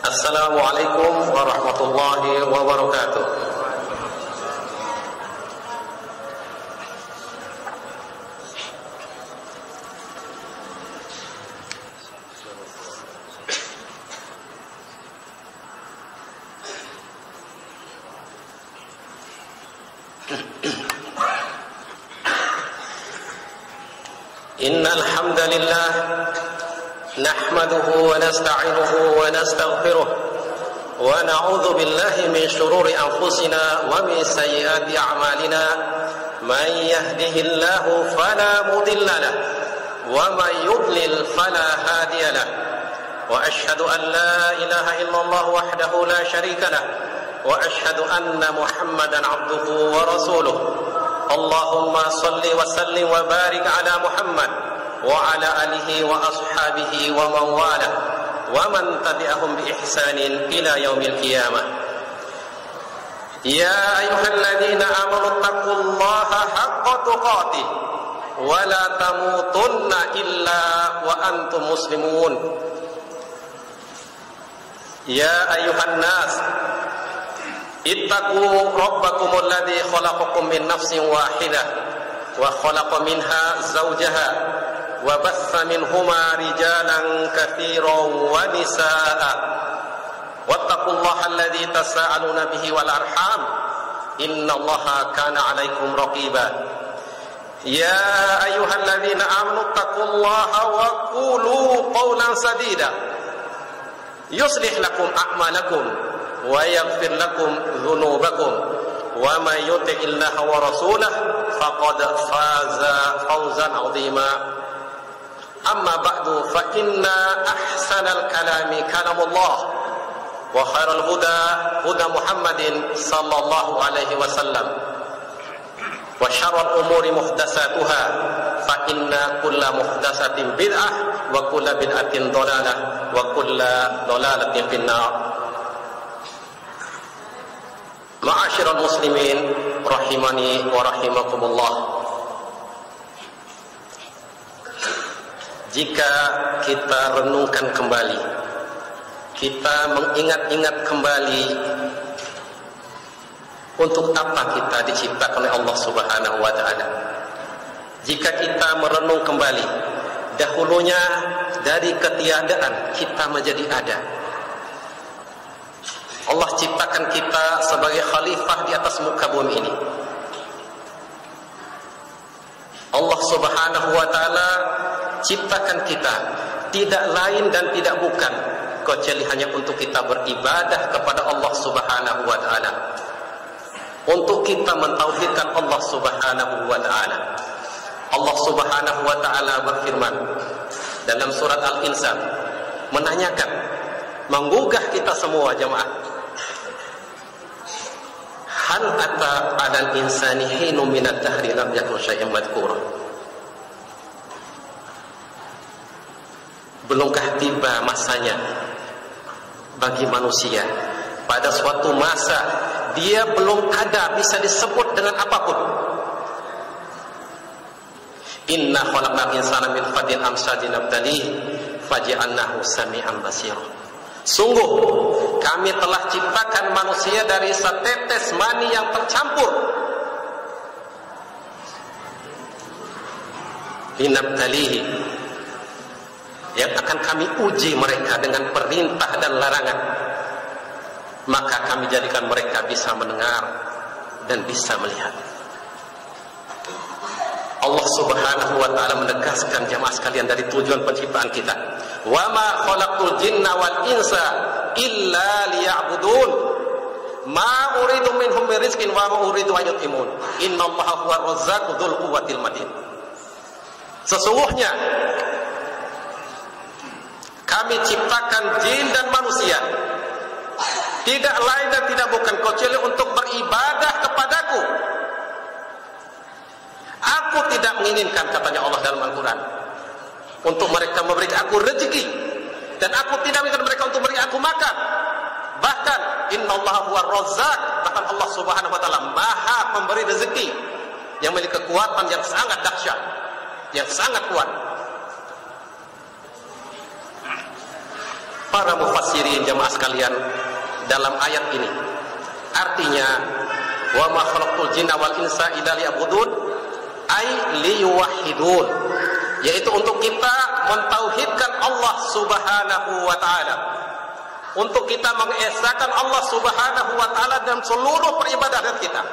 Assalamualaikum warahmatullahi wabarakatuh. Innal hamdalillah nahmaduhu wa nasta'inuhu wa nastaghfiruh wa na'udzu billahi min shururi anfusina wa min sayyiati a'malina man yahdihillahu fala mudilla lahu wa man yudlil fala hadiya lahu wa ashhadu an la ilaha illallah wahdahu la syarika lahu wa ashhadu anna Muhammadan 'abduhu wa rasuluh. Allahumma salli wa sallim wa barik ala Muhammad wa ala alihi wa ashabihi wa man wala wa man tabi'ahum bi ihsanin ila yaumil qiyamah. Ya ayyuhalladzina amanu taqullaha haqqa tuqatih wa la tamutunna illa wa antum muslimun. Ya ayyuhan nas ittaqu rabbakumul ladzi khalaqakum min nafsin wahidah wa khalaqa minha zawjaha wa bassa minhuma rijalan katsiran wa nisaa'a wattaqullaha alladzi tasaaluna bihi wal arham innallaha kana 'alaikum raqiba. Ya ayyuhalladzina amanu taqullaha wa qulu qawlan sadida yuslih lakum a'malakum wa yaghfir lakum dhunubakum wa may yuti'illaha wa rasulahu faqad faza fawzan 'azima. Amma ba'du fa inna ahsanal kalami kalamullah wa khairal huda huda Muhammadin sallallahu alaihi wasallam wa syarrul umuri muhdatsatuha fa inna kulla muhdatsatin bid'ah wa kulla bid'atin dhalalah wa kulla dhalalatin finnar. Ma'asyiral muslimin rahimani wa rahimakumullah. Jika kita renungkan kembali, kita mengingat-ingat kembali untuk apa kita diciptakan oleh Allah Subhanahu wa taala. Jika kita merenung kembali, dahulunya dari ketiadaan kita menjadi ada. Allah ciptakan kita sebagai khalifah di atas muka bumi ini. Allah Subhanahu wa taala ciptakan kita tidak lain dan tidak bukan kecuali hanya untuk kita beribadah kepada Allah Subhanahu wa taala. Untuk kita mentauhidkan Allah Subhanahu wa taala. Allah Subhanahu wa taala berfirman dalam surat Al-Insan menanyakan, menggugah kita semua jemaah. Hal ata 'alal insani hinun minad dahri lam yakun syai'an madhkura. Belumkah tiba masanya bagi manusia pada suatu masa dia belum ada bisa disebut dengan apapun. Inna khalaqnal insana min fadin amsajin nabtali faj'alnahu sami'an basira. Sungguh kami telah ciptakan manusia dari setetes mani yang tercampur. Linabtalihi, yang akan kami uji mereka dengan perintah dan larangan. Maka kami jadikan mereka bisa mendengar dan bisa melihat. Allah Subhanahu wa taala menegaskan jamaah sekalian dari tujuan penciptaan kita. Wa ma khalaqtul jinna wal insa illa liya'budun. Ma uridu minhum min rizqin wa ma uridu an yut'imun. Innallaha huwar razzaqu dzul quwwatil matin. Sesungguhnya kami ciptakan jin dan manusia tidak lain dan tidak bukan kecuali untuk beribadah kepadaku. Aku tidak menginginkan, katanya Allah dalam Al-Quran, untuk mereka memberi aku rezeki, dan aku tidak menginginkan mereka untuk memberi aku makan. Bahkan innallaha huwar razzaq, bahkan Allah Subhanahu wa taala Maha pemberi rezeki yang memiliki kekuatan yang sangat dahsyat, yang sangat kuat. Para mufassirin jamaah sekalian, dalam ayat ini artinya wa ma khalaqtul jinna wal insa illa liya'budun ay liyuwahhidun, yaitu untuk kita mentauhidkan Allah Subhanahu wa taala, untuk kita mengesahkan Allah Subhanahu wa taala dalam seluruh peribadatan kita.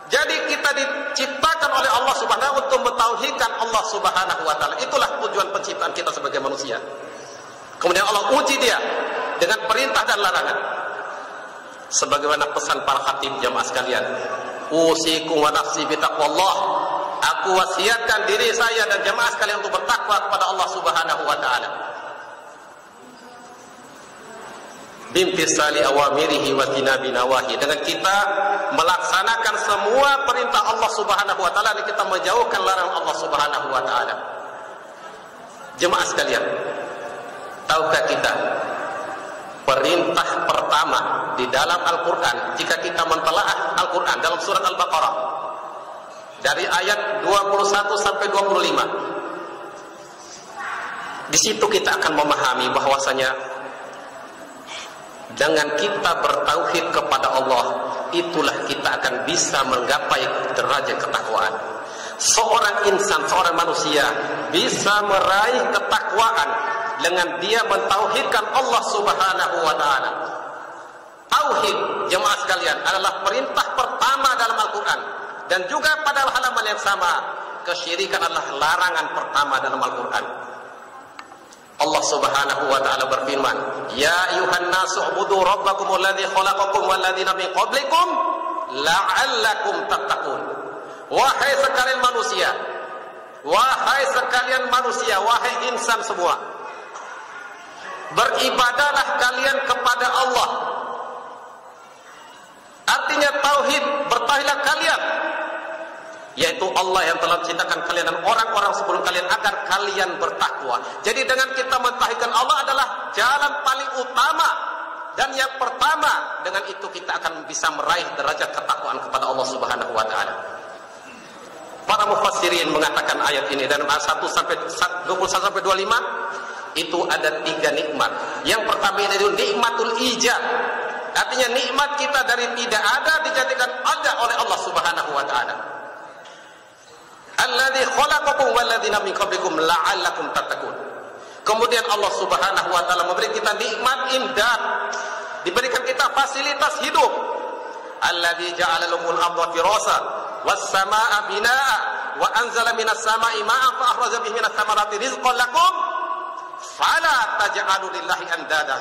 Jadi kita diciptakan oleh Allah Subhanahu untuk mentauhidkan Allah Subhanahu wa taala. Itulah tujuan penciptaan kita sebagai manusia. Kemudian Allah uji dia dengan perintah dan larangan. Sebagaimana pesan para khatib jamaah sekalian, usikum wa nafsi bitaqwallah. Aku wasiatkan diri saya dan jamaah sekalian untuk bertakwa kepada Allah Subhanahu wa taala. Bimtisali awamirihi wa tinabi nawahi, dengan kita melaksanakan semua perintah Allah Subhanahu wa taala dan kita menjauhkan larangan Allah Subhanahu wa taala. Jemaah sekalian, tahukah kita perintah pertama di dalam Al-Qur'an jika kita mentelaah Al-Qur'an dalam surat Al-Baqarah dari ayat 21 sampai 25. Di situ kita akan memahami bahwasanya dengan kita bertauhid kepada Allah, itulah kita akan bisa menggapai derajat ketakwaan. Seorang insan, seorang manusia bisa meraih ketakwaan dengan dia mentauhidkan Allah Subhanahu wa taala. Tauhid jemaah sekalian adalah perintah pertama dalam Al-Qur'an, dan juga pada halaman yang sama kesyirikan adalah larangan pertama dalam Al-Qur'an. Allah Subhanahu wa taala berfirman, "Ya ayuhan nasu ubudu rabbakumul ladzi khalaqakum wal ladzina min qablikum la'allakum tattaqun." Wahai sekalian manusia, wahai sekalian manusia, wahai insan semua, beribadahlah kalian kepada Allah. Artinya tauhid, bertauhidlah kalian, yaitu Allah yang telah menciptakan kalian dan orang-orang sebelum kalian agar kalian bertakwa. Jadi dengan kita mentauhidkan Allah adalah jalan paling utama dan yang pertama. Dengan itu kita akan bisa meraih derajat ketakwaan kepada Allah Subhanahu wa taala. Para mufassirin mengatakan ayat ini dalam ayat 1 sampai 21 sampai 25 itu ada 3 nikmat. Yang pertama itu nikmatul ijab. Artinya nikmat kita dari tidak ada dijadikan ada oleh Allah Subhanahu wa taala. Alladzi khalaqakum walladzina min qablikum la'allakum tattaqun. Kemudian Allah Subhanahu wa taala memberi kita nikmat imdad, diberikan kita fasilitas hidup. Alladzi ja'ala lakumul arda firasa was samaa'a binaa'a wa anzala minas samaa'i maa'an fa akhraja bihi minas thamarati rizqan lakum fala taj'alu lillahi andada.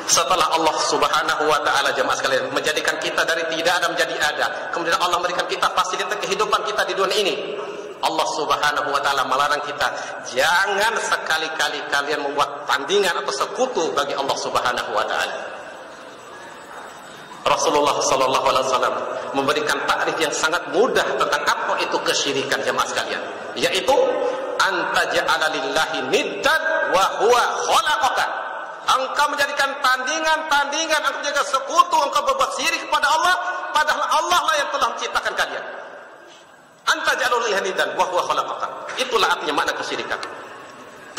Setelah Allah Subhanahu wa taala jemaah sekalian menjadikan kita dari tidak ada menjadi ada, kemudian Allah memberikan kita fasilitas kehidupan kita di dunia ini, Allah Subhanahu wa taala melarang kita jangan sekali-kali kalian membuat tandingan atau sekutu bagi Allah Subhanahu wa taala. Rasulullah sallallahu alaihi wasallam memberikan takrif yang sangat mudah tentang apa itu kesyirikan jemaah sekalian, yaitu anta ja'ala lillahi niddan wa huwa khalaqaka. Engkau menjadikan tandingan, engkau menjadikan sekutu, engkau berbuat syirik kepada Allah, padahal Allah lah yang telah menciptakan kalian. Anta ja'alul hanidan wa huwa khalaqaka. Itulah artinya makna kesyirikan.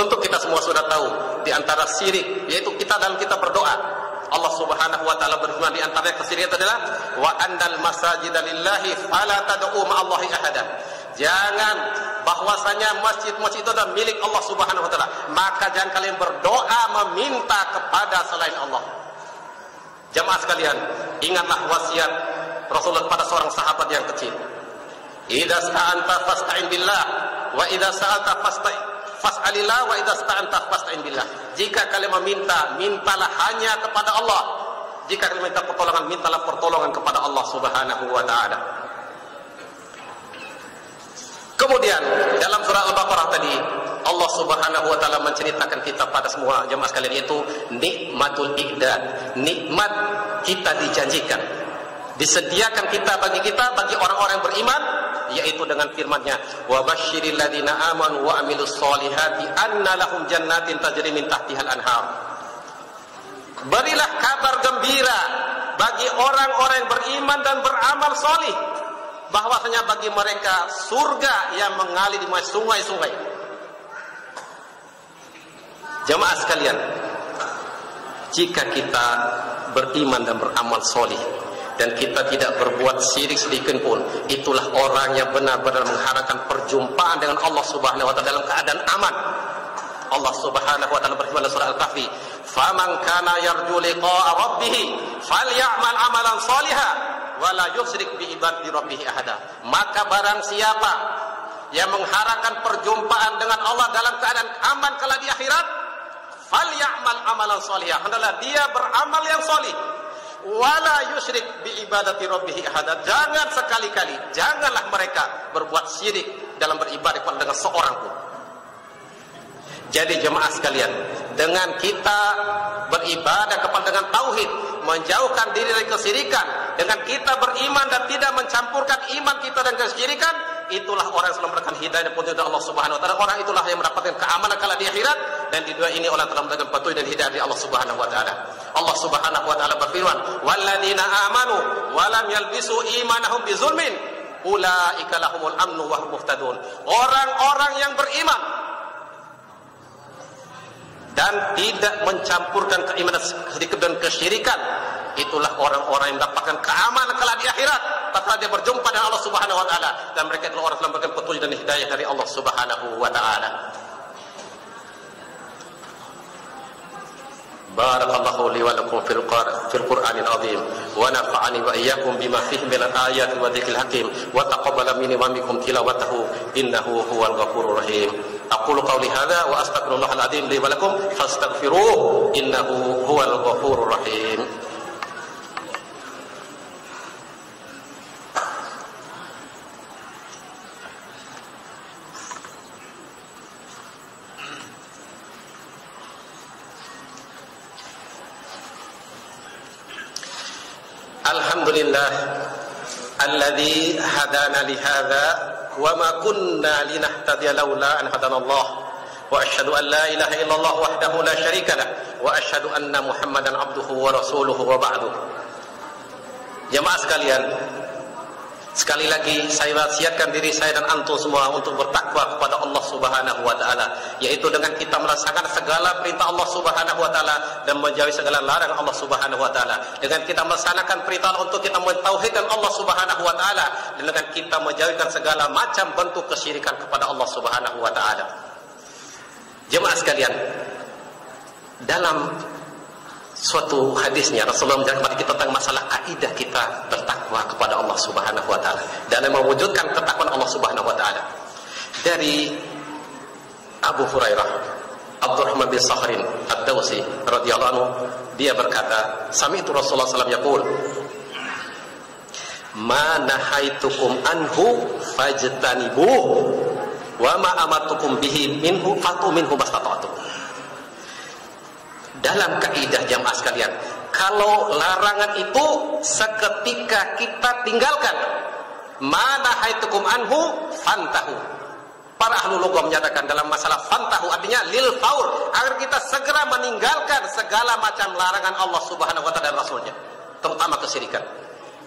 Tentu kita semua sudah tahu di antara syirik yaitu kita dalam kita berdoa. Allah Subhanahu wa taala berfirman di antara kesyirikan adalah wa annal masajida lillahi fala tad'u ma'allahi ahada. Jangan, bahwasanya masjid-masjid itu adalah milik Allah Subhanahu wa taala, maka jangan kalian berdoa meminta kepada selain Allah. Jamaah sekalian, ingatlah wasiat Rasulullah pada seorang sahabat yang kecil. Idza sta'anta fasta'in billah wa idza sa'alta fas'alillah wa idza sta'anta fasta'in billah. Jika kalian meminta, mintalah hanya kepada Allah. Jika kalian minta pertolongan, mintalah pertolongan kepada Allah Subhanahu wa taala. Kemudian dalam surah Al-Baqarah tadi Allah Subhanahu wa taala menceritakan kita pada semua jemaah sekalian itu nikmatul iqdad, nikmat kita dijanjikan, disediakan bagi orang-orang yang beriman, yaitu dengan firman-Nya wa basyiril ladzina amanu wa amilus solihati anna lahum jannatin tajri min tahtihal anhar. Berilah kabar gembira bagi orang-orang yang beriman dan beramal solih, bahwasanya bagi mereka surga yang mengalir di sungai-sungai. Jamaah sekalian, jika kita beriman dan beramal solih dan kita tidak berbuat syirik sedikit pun, itulah orang yang benar-benar mengharapkan perjumpaan dengan Allah Subhanahu wa taala dalam keadaan aman. Allah Subhanahu wa taala berfirman dalam surah Al-Kahfi, "Faman kana yarju liqa'a rabbih falyamal 'amalan shalihan wa la yusyrik bi ibadati rabbih ahada." Maka barang siapa yang mengharapkan perjumpaan dengan Allah dalam keadaan aman kelak di akhirat, falyamal 'amalan shalihan, hendaklah dia beramal yang salih. Wala yusyrik bi ibadati rabbih ahada. Jangan sekali-kali, janganlah mereka berbuat syirik dalam beribadah kepada dengan seorang pun. Jadi jemaah sekalian, dengan kita beribadah kepada dengan tauhid, menjauhkan diri dari kesyirikan, dengan kita beriman dan tidak mencampurkan iman kita dengan kesyirikan, itulah orang yang telah mendapatkan hidayah dan petunjuk dari Allah Subhanahu wa taala. Orang itulah yang mendapatkan keamanan kala di akhirat, dan di dua ini orang telah mendapatkan petunjuk dan hidayah dari Allah Subhanahu wa taala. Allah Subhanahu wa taala berfirman, "Walladzina amanu wa lam yalbisu imanahum bizulmin, ulaika lahumul amnu wa hum muhtadun." Orang-orang yang beriman dan tidak mencampurkan keimanan sedikit dan kesyirikan, itulah orang-orang yang mendapatkan keamanan kelak di akhirat tatkala dia berjumpa dengan Allah Subhanahu wa taala, dan mereka adalah orang yang mendapatkan petunjuk dan hidayah dari Allah Subhanahu wa taala. Barakallahu li wa lakum fil Qur'anil azim wa nafa'ani wa iyyakum bima fihi minal ayati wa dzikril hakim wa taqabbala minni wa minkum tilawatahu innahu huwal ghafurur rahim. Aqulu qawli hadza wa astaghfirullahal azim li wa lakum fastaghfiruhu innahu huwal ghafurur rahim. Alhamdulillah alladzi hadana li hadza wa ma kunna linahtadiya laula an hadanallah, wa asyhadu an la ilaha illallah wahdahu la syarika lah, wa asyhadu anna Muhammadan abduhu wa rasuluhu wa ba'du. Jemaah sekalian, sekali lagi saya wasiatkan diri saya dan antum semua untuk bertakwa kepada Allah Subhanahu wa taala, yaitu dengan kita melaksanakan segala perintah Allah Subhanahu wa taala dan menjauhi segala larangan Allah Subhanahu wa taala. Dengan kita melaksanakan perintah untuk kita mentauhidkan Allah Subhanahu wa taala, dan dengan kita menjauhkan segala macam bentuk kesyirikan kepada Allah Subhanahu wa taala. Jemaah sekalian, dalam suatu hadisnya Rasulullah menjelaskan kepada kita tentang masalah kaidah kita bertakwa kepada Allah Subhanahu wa taala dan mewujudkan ketakwaan Allah Subhanahu wa taala. Dari Abu Hurairah Abdurrahman bin Sakhrin Ad-Dawsi radhiyallahu anhu, dia berkata, sami'tu Rasulullah sallallahu alaihi wasallam yaqul, ma nahaitukum anhu fajtanibuh wa ma amartukum bihi minhu fatu minhu mastata'tum. Dalam kaidah jamaah sekalian, kalau larangan itu seketika kita tinggalkan, ma nahaitukum anhu fantahu. Para ahli lugah menyatakan dalam masalah fantahu artinya lil faur, agar kita segera meninggalkan segala macam larangan Allah Subhanahu wa taala dan Rasulnya, terutama kesyirikan.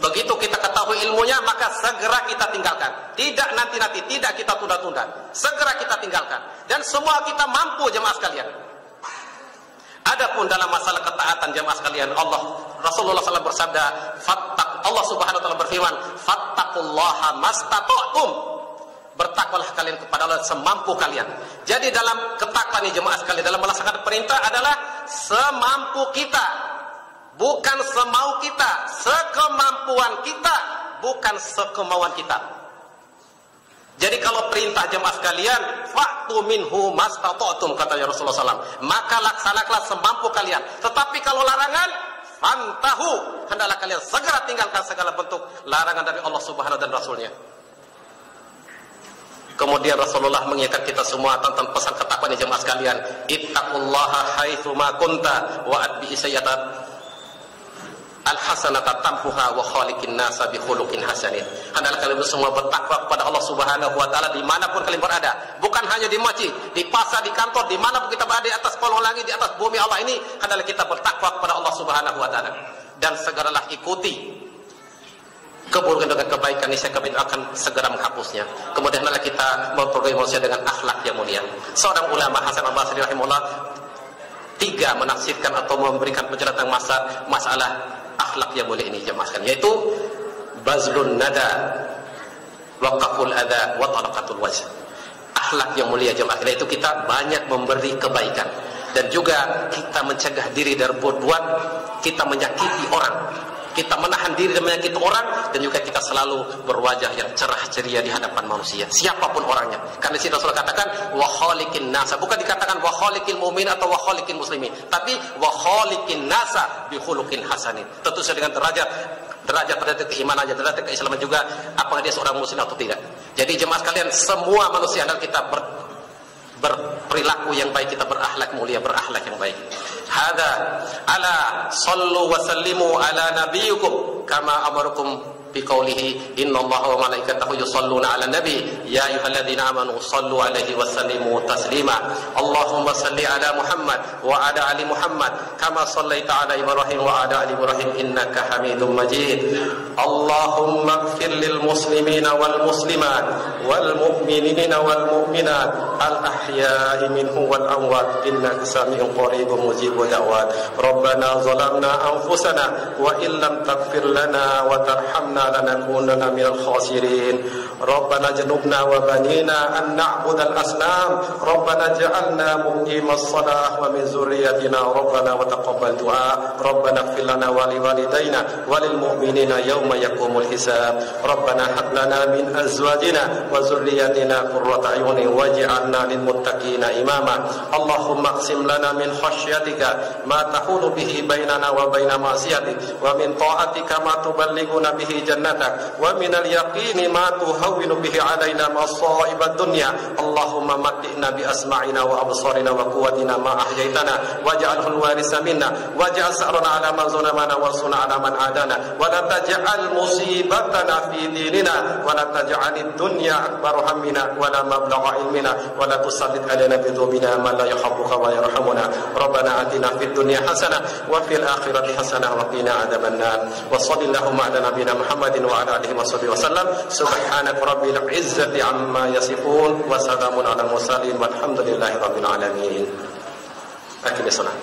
Begitu kita ketahui ilmunya, maka segera kita tinggalkan. Tidak nanti-nanti, tidak kita tunda-tunda. Segera kita tinggalkan. Dan semua kita mampu jemaah sekalian. Adapun dalam masalah ketaatan jemaah sekalian, Rasulullah SAW bersabda, Allah Subhanahu wa taala berfirman, fattaqullaha mastata'tum. Bertakwalah kalian kepada Allah semampu kalian. Jadi dalam ketakwaan ini jemaah sekalian, dalam melaksanakan perintah adalah semampu kita. Bukan semau kita, sekemampuan kita, bukan sekemauan kita. Jadi kalau perintah jemaah sekalian, fa'tu minhu mastata'tum, kata Rasulullah SAW, maka laksanakanlah semampu kalian. Tetapi kalau larangan, fantahu, hendaklah kalian segera tinggalkan segala bentuk larangan dari Allah Subhanahu dan Rasulnya. Kemudian Rasulullah mengingatkan kita semua tentang pesan ketakwaan jemaah sekalian, ittaqullaha haitsu ma kunta wa atbi'i sayyi'ata al-hasanata tamhuha wa khaliqin nasa bi khuluqin hasanin. Hendaklah kalian semua bertakwa kepada Allah Subhanahu wa taala dimanapun kalian berada, bukan hanya di masjid, di pasar, di kantor, dimanapun kita berada, di atas kolong langit, di atas bumi Allah ini, hendaklah kita bertakwa kepada Allah Subhanahu wa taala dan segeralah ikuti keburukan dengan kebaikan, niscaya kebaikan akan segera menghapusnya. Kemudian hendaklah kita memperbaiki manusia dengan akhlak yang mulia. Seorang ulama Hasan al-Basri rahimahullah tiga menafsirkan atau memberikan penjelasan masalah akhlak yang mulia ini jemaah sekalian, yaitu bazlun nada, waqaful adha, wa talaqatul wajh. Akhlak yang mulia jemaah sekalian itu kita banyak memberi kebaikan, dan juga kita mencegah diri dari berbuat kita menyakiti orang, kita menahan diri dari menyakiti orang, dan juga kita selalu berwajah yang cerah ceria di hadapan manusia, siapapun orangnya. Karena di sini Rasulullah katakan wa khaliqin nasa, bukan dikatakan wa khaliqil mu'min atau wa khaliqil muslimin, tapi wa khaliqin nasa bi khuluqin hasanin. Tentu saja dengan derajat keimanan, derajat keislaman juga, apakah dia seorang muslim atau tidak. Jadi jemaah sekalian, semua manusia adalah kita berperilaku yang baik, kita berakhlak mulia, berakhlak yang baik. Hada ala sallu wa sallimu ala nabiyikum kama amarukum biqaulihi innallaha wa malaikatahu yusalluna ala nabi ya ayyuhalladzina amanu sallu alaihi wa sallimu taslima. Allahumma salli ala Muhammad wa ala ali Muhammad kama sallaita ala Ibrahim wa ala ali Ibrahim innaka Hamidum Majid. Allahumma ighfir lil muslimina wal muslimat wal mu'minina wal mu'minat al ahya'i minhum wal amwat innaka sami'un qaribun mujibud da'wat. Rabbana zalamna anfusana wa illam taghfir lana wa tarhamna lanakunanna minal khasirin. Rabbana janubna wa banina an na'budal asnam. Rabbana ja'alna muqimas salah wa min zurriyyatina rabbana wa taqabbal du'a. Rabbana ighfir lana wa liwalidayna wa lil mu'minina yawma yaqumul hisab. Rabbana hab lana min azwajina wa zurriyyatina qurrata a'yunin waj'alna lil muttaqina imama. Allahumma aqsim lana min khasyyatika ma tahulu bihi bainana wa baina ma'siyatik wa min ta'atika ma tuballighuna bihi jannatak wa minal yaqini ma tuhawwinu bihi alaina masa'ibad dunya. Allahumma matti'na bi asma'ina wa absarina wa quwwatina ma ahyaitana waj'alhu al-warisa minna waj'al sa'rana ala man zalamana wa sunna ala man adana wa la taj'al musibatana fi dinina wa la taj'alid dunya akbar hammina wa la mablagha ilmina wa la tusallit alaina bi dhunubina man la yakhaffuka wa yarhamuna. Rabbana atina fid dunya hasanah wa fil akhirati hasanah wa qina adzaban nar. Wa sallallahu ala nabiyyina Muhammadin wa ala alihi washabihi wasallam. Subhanaka rabbil izzati amma yasifun wa salamun ala mursalin walhamdulillahi rabbil alamin. Akhir salam.